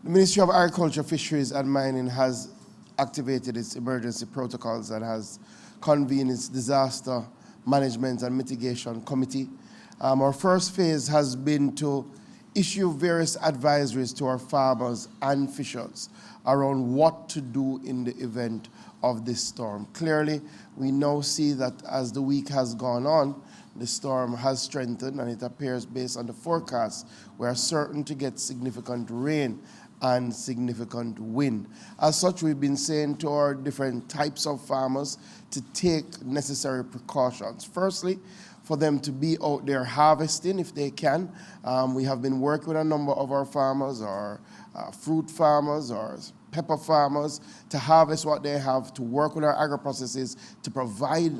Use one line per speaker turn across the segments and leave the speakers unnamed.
The Ministry of Agriculture, Fisheries and Mining has activated its emergency protocols and has convened its disaster management and mitigation committee. Our first phase has been to issue various advisories to our farmers and fishers around what to do in the event of this storm. Clearly, we now see that as the week has gone on, the storm has strengthened, and it appears based on the forecast, we are certain to get significant rain and significant wind. As such, we've been saying to our different types of farmers to take necessary precautions. Firstly, for them to be out there harvesting if they can. We have been working with a number of our farmers, our fruit farmers, our pepper farmers, to harvest what they have, to work with our agro-processes, to provide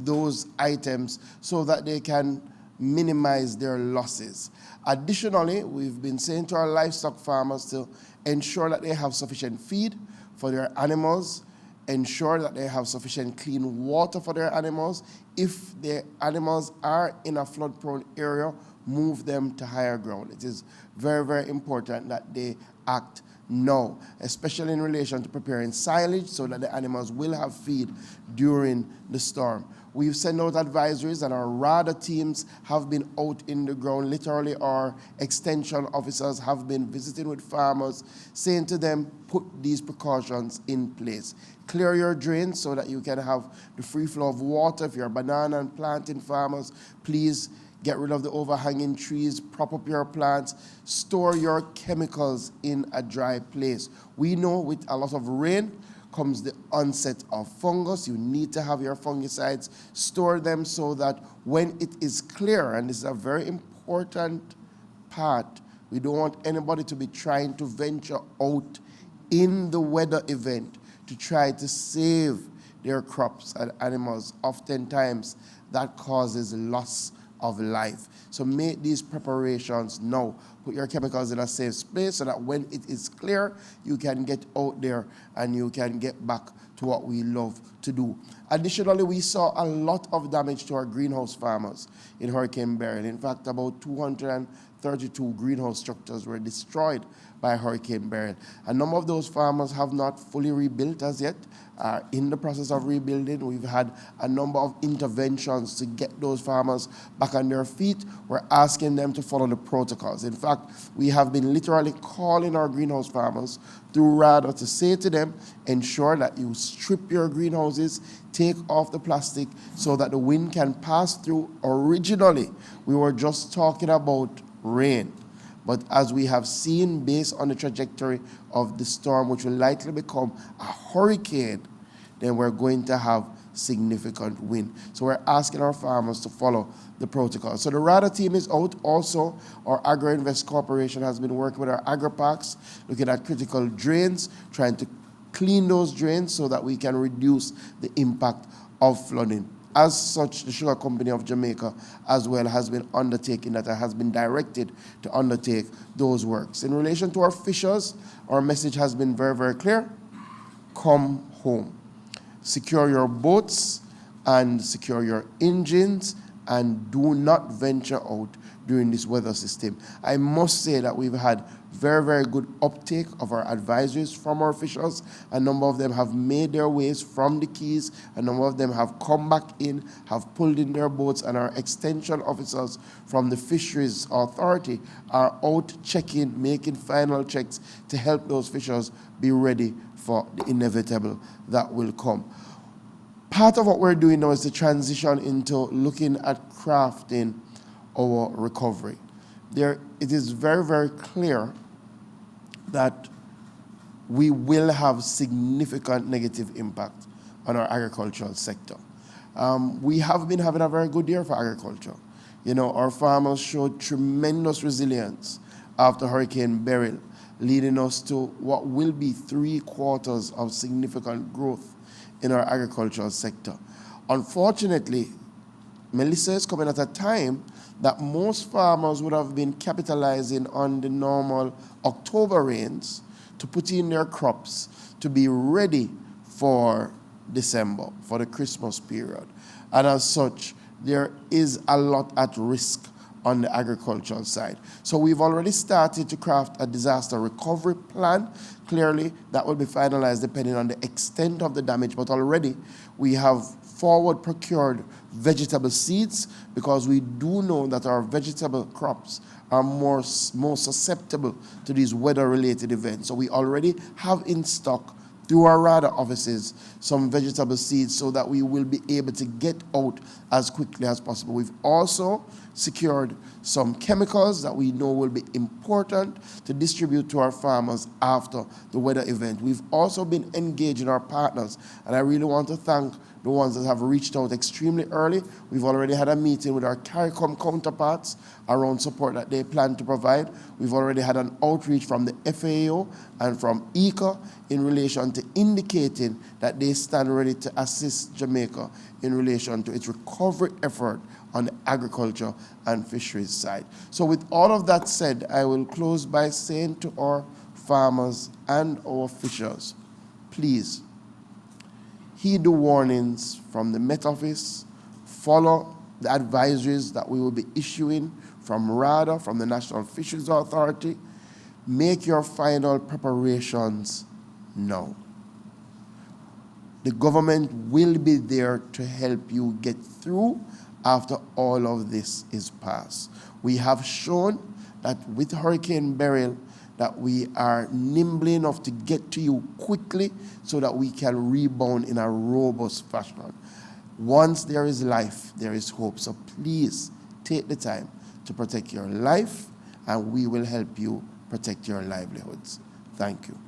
those items so that they can minimize their losses. Additionally, we've been saying to our livestock farmers to ensure that they have sufficient feed for their animals, ensure that they have sufficient clean water for their animals. If the animals are in a flood-prone area, move them to higher ground. It is very, very important that they act now, especially in relation to preparing silage so that the animals will have feed during the storm. We've sent out advisories, and our RADA teams have been out in the ground. Literally, our extension officers have been visiting with farmers, saying to them, put these precautions in place. Clear your drains so that you can have the free flow of water. If you're banana and planting farmers, please get rid of the overhanging trees, prop up your plants, store your chemicals in a dry place. We know with a lot of rain comes the onset of fungus. You need to have your fungicides, store them so that when it is clear, and this is a very important part, we don't want anybody to be trying to venture out in the weather event to try to save their crops and animals. Oftentimes that causes loss of life. So make these preparations now. Put your chemicals in a safe space so that when it is clear, you can get out there and you can get back to what we love to do. Additionally, we saw a lot of damage to our greenhouse farmers in Hurricane Beryl. In fact, about 232 greenhouse structures were destroyed by Hurricane Beryl. A number of those farmers have not fully rebuilt as yet. In the process of rebuilding, we've had a number of interventions to get those farmers back on their feet. We're asking them to follow the protocols. In fact, we have been literally calling our greenhouse farmers through RADA to say to them, ensure that you strip your greenhouses, take off the plastic so that the wind can pass through. Originally, we were just talking about rain. But as we have seen, based on the trajectory of the storm, which will likely become a hurricane, then we're going to have significant wind. So we're asking our farmers to follow the protocol. So the RADA team is out. Also, our Agro-Invest Corporation has been working with our agri-parks, looking at critical drains, trying to clean those drains so that we can reduce the impact of flooding. As such, the Sugar Company of Jamaica as well has been undertaking that, has been directed to undertake those works. In relation to our fishers, our message has been very, very clear. Come home. Secure your boats and secure your engines, and do not venture out during this weather system. I must say that we've had very, very good uptake of our advisories from our fishers. A number of them have made their ways from the Keys. A number of them have come back in, have pulled in their boats, and our extension officers from the Fisheries Authority are out checking, making final checks to help those fishers be ready for the inevitable that will come. Part of what we're doing now is to transition into looking at crafting our recovery. It is very, very clear that we will have significant negative impact on our agricultural sector. We have been having a very good year for agriculture. You know, our farmers showed tremendous resilience after Hurricane Beryl, leading us to what will be 3 quarters of significant growth in our agricultural sector. Unfortunately, Melissa is coming at a time that most farmers would have been capitalizing on the normal October rains to put in their crops to be ready for December, for the Christmas period. And as such, there is a lot at risk on the agricultural side. So we've already started to craft a disaster recovery plan. Clearly, that will be finalized depending on the extent of the damage, but already we have forward procured vegetable seeds because we do know that our vegetable crops are more susceptible to these weather-related events. So we already have in stock through our RADA offices some vegetable seeds so that we will be able to get out as quickly as possible. We've also secured some chemicals that we know will be important to distribute to our farmers after the weather event. We've also been engaging our partners, and I really want to thank the ones that have reached out extremely early. We've already had a meeting with our CARICOM counterparts around support that they plan to provide. We've already had an outreach from the FAO and from ECA in relation to indicating that they stand ready to assist Jamaica in relation to its recovery effort on the agriculture and fisheries side. So with all of that said, I will close by saying to our farmers and our fishers, please, heed the warnings from the Met Office, follow the advisories that we will be issuing from RADA, from the National Fisheries Authority. Make your final preparations now. The government will be there to help you get through after all of this is passed. We have shown that with Hurricane Beryl, that we are nimble enough to get to you quickly so that we can rebound in a robust fashion. Once there is life, there is hope. So please take the time to protect your life, and we will help you protect your livelihoods. Thank you.